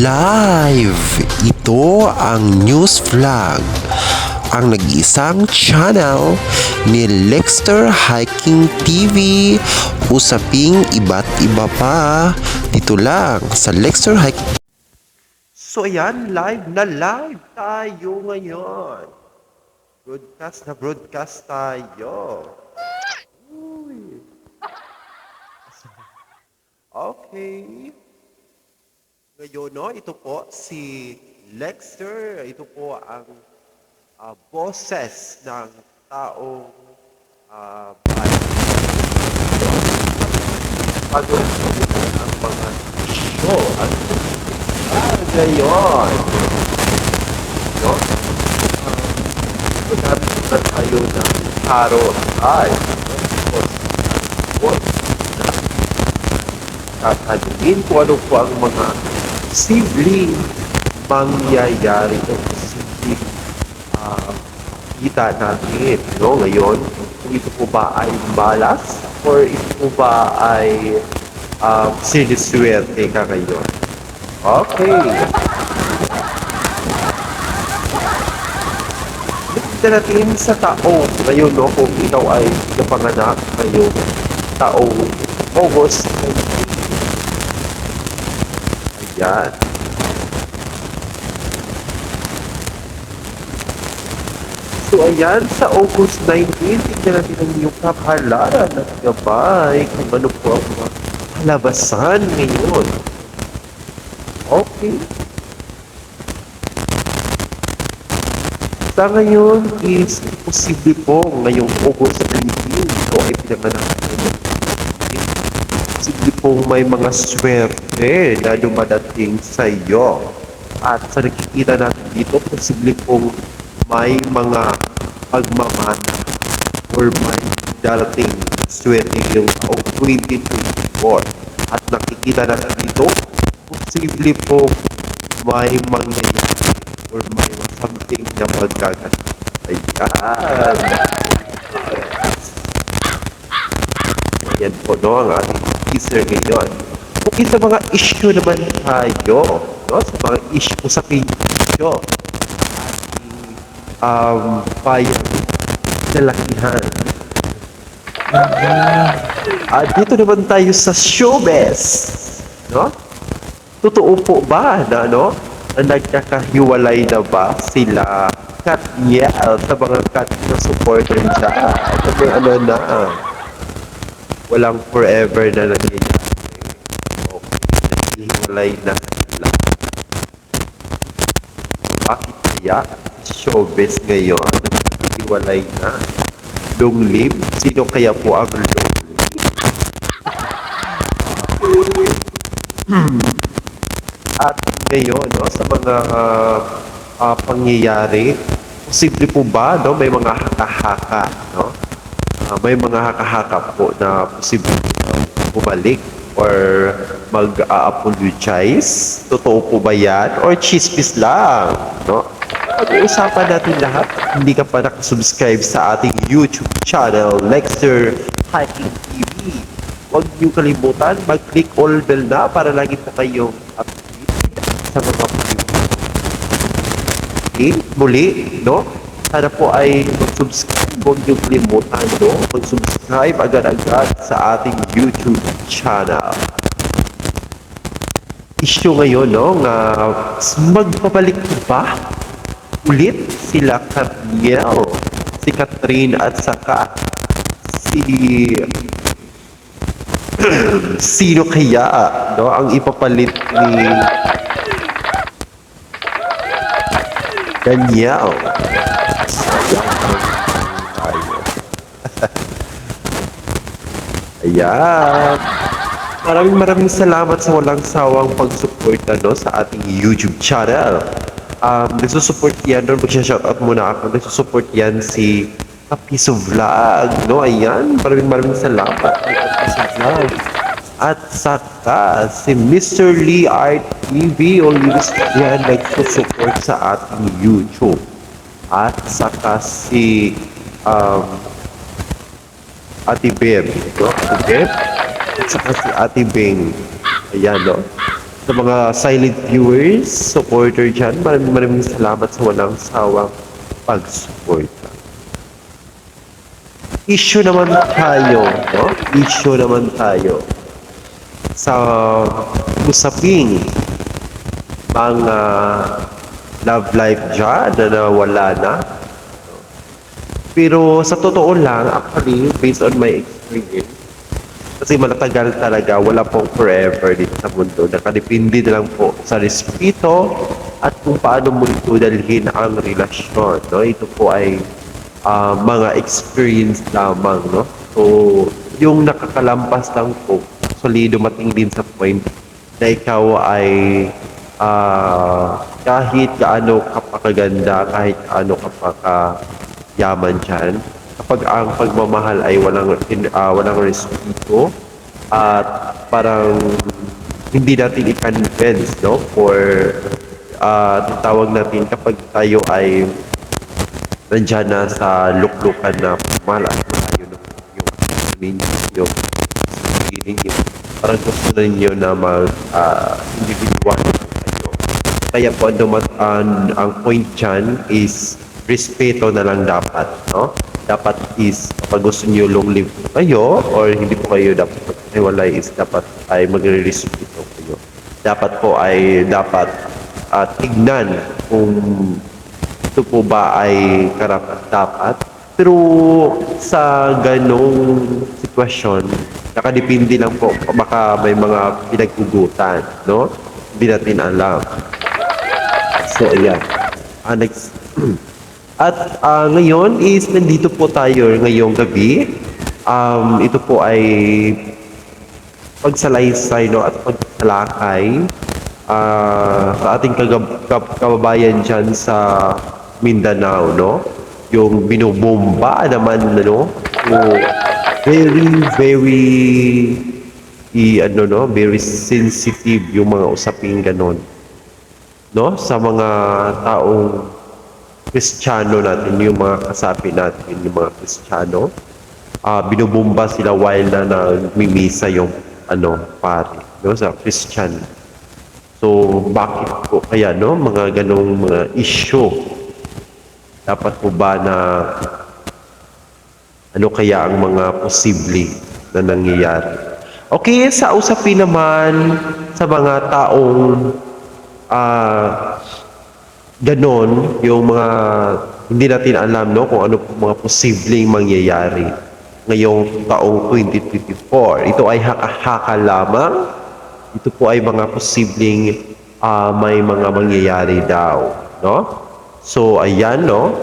Live! Ito ang News Vlog, ang nag-iisang channel ni Lexter Hiking TV. Usaping iba't iba pa dito lang sa Lexter Hiking. So ayan, live na live tayo ngayon. Broadcast tayo. Uy. Okay. Ngayon, no, ito po si Lexter. Ito po ang boses ng taong bayan. Pag-usapan ang mga show at ngayon. No? Namin na tayo ng tarot ay tatanungin kung ano po ang mga posibleng mangyayari o posibleng kita natin, no? Ngayon, kung ito po ba ay malas or ito po ba ay siniswerte ka ngayon. Okay. Ito natin sa tao ngayon, no? Kung ikaw ay napanganak ngayong taong August 19. Ayan. So ayan, sa August 19, tignan natin ang iyong kapalaran at gabay kung ano po ang mga kalabasan ngayon. Okay. Sa ngayon is posible po ngayong August 19, ito ay pinanganak ngayon. Posible pong may mga swerte na dumadating sa iyo. At sa nakikita natin dito, posible pong may mga pagmamana or may darating swerte yung taong 2024. At nakikita natin dito, posible pong may mangyayari or may something na magkaganap. Ayan! Ayan po, no, ang ating teaser ngayon. Kung sa mga issue naman tayo, no, sa mga issue, usapin issue, bayang lalakihan. Dito naman tayo sa showbiz, no? Totoo po ba na, no, na nagkakahiwalay na ba sila Katniel sa mga kat na supporter dyan? Kasi ano na, walang forever na nangyayari. Okay, naghihiwalay na sila. Bakit kaya showbiz ngayon naghihiwalay na? Long live? Sino kaya po ang long live? At ngayon, no, sa mga pangyayari, posible po ba, no, may mga haka-haka, no? May mga haka-haka po na posible bumalik or mag-apologize. Totoo po ba yan? Or chismis lang, no? Pag-uusapan natin lahat. Hindi ka pa nakasubscribe sa ating YouTube channel, Lexter Hiking TV. Huwag niyo kalimutan, mag-click all bell na para lagi po kayong update sa mga muli, no? Sana po ay mag-subscribe. Huwag niyo kalimutan, no? Mag-subscribe agad-agad sa ating YouTube channel. Issue ngayon, no? Nga magpapalik ba ulit sila Katniel, si Catherine at saka si sino kaya, no, ang ipapalit ni Daniel? Ayan. Maraming salamat sa walang sawang pagsuporta, no, sa ating YouTube channel. Nagsusupport yan, no, magsha-shoutout muna ako. Nagsusupport yan si Kapiso Vlog, no, ayan. Maraming salamat kay Kapiso Vlog. At saka si Mr. Lee Art TV o Lewis yan nagsusupport sa ating YouTube. At saka si Ate Beb, no? Ate Beb, at saka si Ate Bing. Ayan, no? Sa mga silent viewers, supporter dyan, maraming maraming salamat sa walang sawang pag-suporta. Issue naman tayo, no? Issue naman tayo sa usaping mga love life dyan na nawala na. Pero sa totoo lang, actually, based on my experience, kasi malatagal talaga, wala pong forever dito sa mundo. Nakadepende na lang po sa respeto at kung paano mo ito dalhin ang relasyon. No? Ito po ay mga experience lamang. No? So, yung nakakalampas lang po, actually dumating din sa point na ikaw ay kahit gaano kapakaganda, kahit gaano kapakayaman dyan, kapag ang pagmamahal ay walang respeto at parang hindi natin i-convince, no, for tawag natin kapag tayo ay nandyan na sa luklukan na mahal at malayo ng yung sarili ninyo, parang gusto na ninyo na mag-individual kayo. Kaya po ang point dyan is respeto na lang dapat, no? Dapat is kapag gusto niyo long live po kayo or hindi po kayo dapat maghiwalay is dapat ay magre-respeto kayo. Dapat po ay tignan kung ito po ba ay karapat-dapat. Pero sa ganong sitwasyon, nakadepende lang po, baka may mga pinagkugutan, no? Hindi natin alam. So, ayan. Next. At ngayon is nandito po tayo ngayong gabi. Ito po ay pagsalaysay, no, at pagsalakay sa ating kababayan dyan sa Mindanao, no? Yung binubomba naman, no? So, very sensitive yung mga usaping ganon, no? Sa mga taong Kristiyano natin, yung mga kasapi natin, yung mga Kristiyano, binubomba sila while na nagmimisa yung pare, no, sa Christian. So, bakit po kaya, no, mga ganong mga issue? Dapat po ba na ano kaya ang mga posible na nangyayari? Okay, sa usapin naman sa mga taong ganon, yung mga hindi natin alam, no, kung ano po mga posibleng mangyayari ngayong taong 2024. Ito ay haka-haka lamang. Ito po ay mga posibleng may mga mangyayari daw, no? So, ayan, no?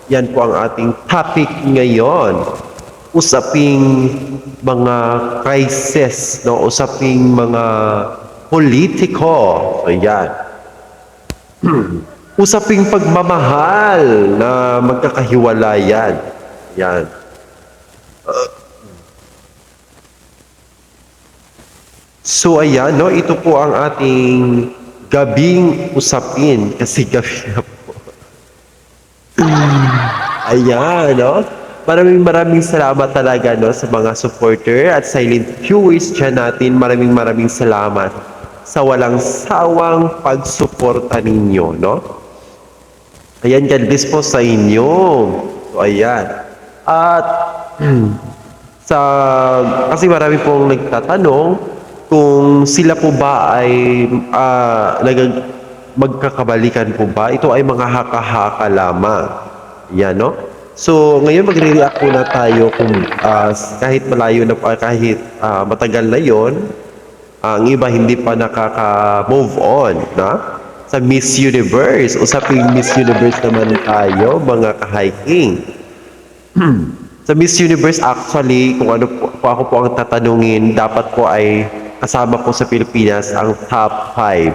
Yan po ang ating topic ngayon. Usaping mga crisis, no? Usaping mga politiko. So, ayan. Usaping pagmamahal na magkakahiwalayan. Yan. So ayan, no, ito po ang ating gabing usapin kasi gabi na po. Ayan, no? Maraming salamat talaga, no, sa mga supporter at silent viewers dyan natin. Maraming salamat sa walang sawang pagsuporta ninyo, no? Ayan, God bless po sa inyo. So, ayan. At kasi marami pong nagtatanong kung sila po ba ay magkakabalikan po ba. Ito ay mga haka-haka lamang. Ayan, no? So, ngayon magre-react na tayo kung kahit malayo na kahit matagal na yon, ang iba hindi pa nakaka-move on, na? Sa Miss Universe. Usaping Miss Universe naman tayo, mga ka-hiking. Sa Miss Universe, actually, kung ako po ang tatanungin, dapat po ay kasama po sa Pilipinas ang top 5.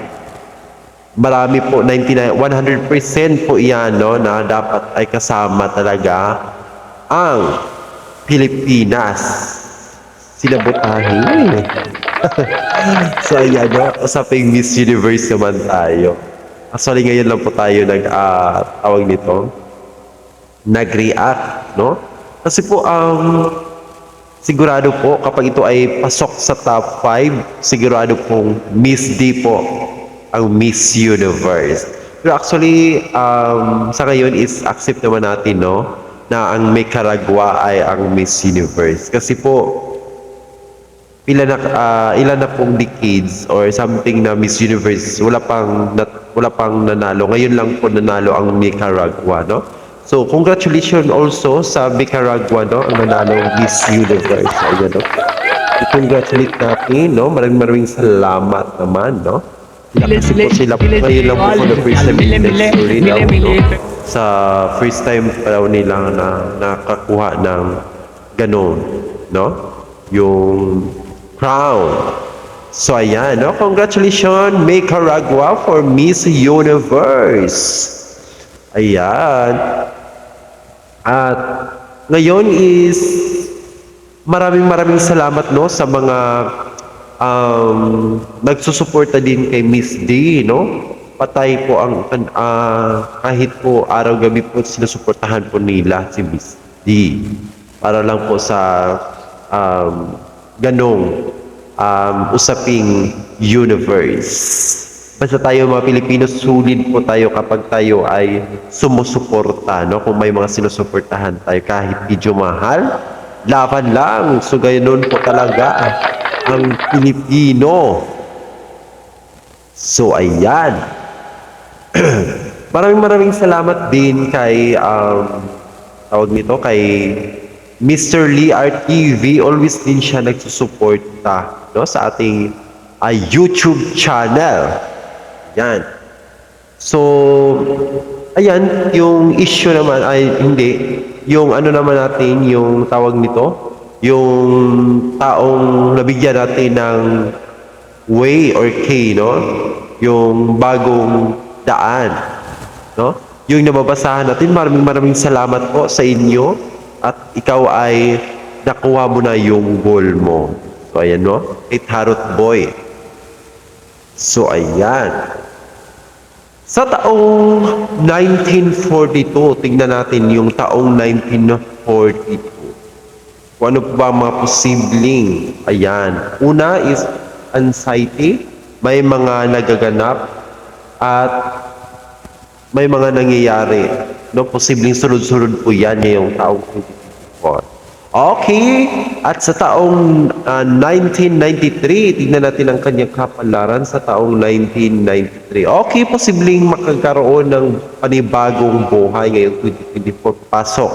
Marami po, 100% po yan, no, na dapat ay kasama talaga ang Pilipinas. Sinabotahin. So, ayan, no? Usaping Miss Universe naman tayo. Actually, ngayon lang po tayo tawag nito, nag-react, no? Kasi po, sigurado po kapag ito ay pasok sa top 5, sigurado pong Miss D po ang Miss Universe. Pero actually, sa ngayon is accept naman natin, no, na ang Nicaragua ay ang Miss Universe. Kasi po, ilan na pong decades or something na Miss Universe, wala pang nanalo. Ngayon lang po nanalo ang Nicaragua, no? So, congratulations also sa Nicaragua, no, ang nanalo Miss Universe. Ayan, no? I-congratulate natin, no? Maraming salamat naman, no? Kasi po sila po, ngayon lang po for the first time in their story daw, no? Sa first time pa daw nila na nakakuha ng ganon, no? Yung crown. So ayan, no? Congratulations, Nicaragua for Miss Universe. Ayan. At ngayon is maraming salamat, no, sa mga nagsusuporta din kay Miss D, no? Patay po ang kahit po araw-gabi po sinusuportahan po nila si Miss D. Para lang po sa ganong usaping universe. Basta tayo mga Pilipino, sulit po tayo kapag tayo ay sumusuporta, no? Kung may mga sinusuportahan tayo kahit medyo mahal, laban lang. So ganoon po talaga ang Pilipino. So ayan. maraming salamat din kay tawag nito kay Mr. Lee RTV. Always din siya nagsusuporta, no, sa ating YouTube channel. Yan. So, ayan, yung issue naman ay hindi. Yung ano naman natin, yung tawag nito, yung taong nabigyan natin ng way or K, no? Yung bagong daan, no? Yung nababasahan natin, maraming salamat po sa inyo at ikaw ay nakuha mo na yung goal mo. So, ayan, no? Kay Tarot Boy. So, ayan. Sa taong 1942, tingnan natin yung taong 1942. Kung ano ba mga posibleng, ayan. Una is anxiety, may mga nagaganap, at may mga nangyayari. No, posibleng sunod-sunod po yan ngayong taong 2024. Okay, at sa taong 1993, tingnan natin ang kanyang kapalaran sa taong 1993. Okay, posibleng makagkaroon ng panibagong buhay ngayong 2024, pasok.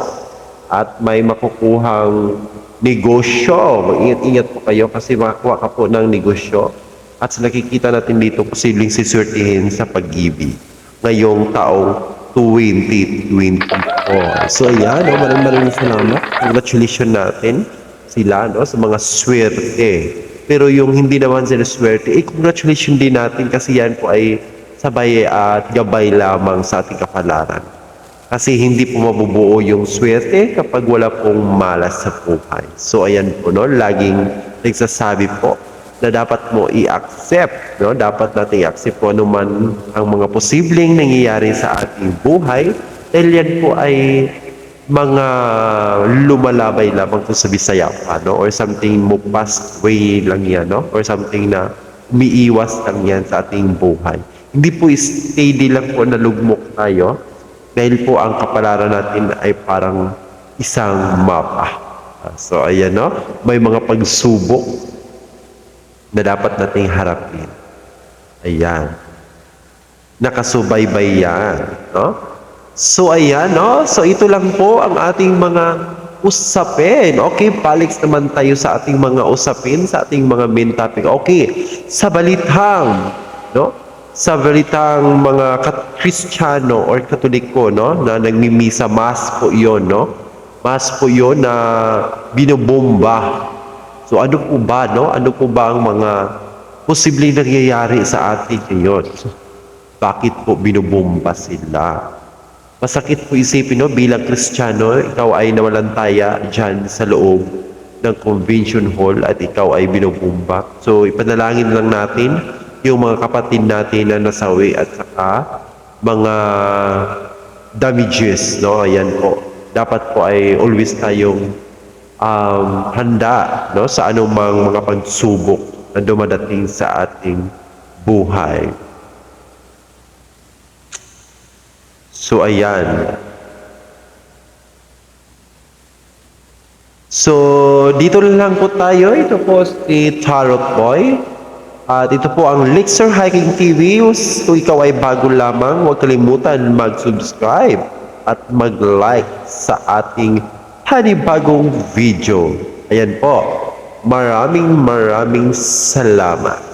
At may makukuhang negosyo. Mag-ingat-ingat po kayo kasi makakuha ka po ng negosyo. At sa nakikita natin dito, posibleng sisurtihin sa pag-ibig ngayong taong 2024. So ayan, no, maraming salamat. Congratulations natin sila, no, sa mga swerte. Pero yung hindi naman sila swerte, congratulations din natin kasi yan po ay sabay at gabay lamang sa ating kapalaran. Kasi hindi po mabubuo yung swerte kapag wala pong malas sa buhay. So ayan po, no, laging nagsasabi po na dapat mo i-accept, no? Dapat natin i-accept kung ano man ang mga posibleng nangyayari sa ating buhay dahil yan po ay mga lumalabay lamang kung sa Bisaya pa, no? Or something mo pass way lang yan, no? Or something na umiiwas lang yan sa ating buhay. Hindi po steady lang po na lugmok tayo dahil po ang kapalaran natin ay parang isang mapa. So ayan, no? May mga pagsubok na dapat nating harapin. Ayan. Nakasubaybay yan, no? So ayan, no? So ito lang po ang ating mga usapin. Okay, balik naman tayo sa ating mga usapin, sa ating mga main topic. Okay, sa balitang, no? Sa balitang mga Kristiyano or Katoliko, no? Na nagmimisa, mass po yun, no? Mass po yun na binobomba. So ano po ba, no? Ano po ba ang mga posibleng nangyayari sa atin ngayon? Bakit po binubomba sila? Masakit po isipin, no? Bilang Kristiyano, ikaw ay nawalan taya dyan sa loob ng convention hall at ikaw ay binubomba. So ipanalangin lang natin yung mga kapatid natin na nasawi at saka mga damages, no? Ayan po. Dapat po ay always tayong handa, no, sa anumang mga pagsubok na dumadating sa ating buhay. So ayan. So dito lang po tayo. Ito po si Tarot Boy. At ito po ang Lixer Hiking TV. Kung ikaw ay bago lamang, huwag kalimutan mag-subscribe at mag-like sa ating panibagong video. Ayan po. Maraming salamat.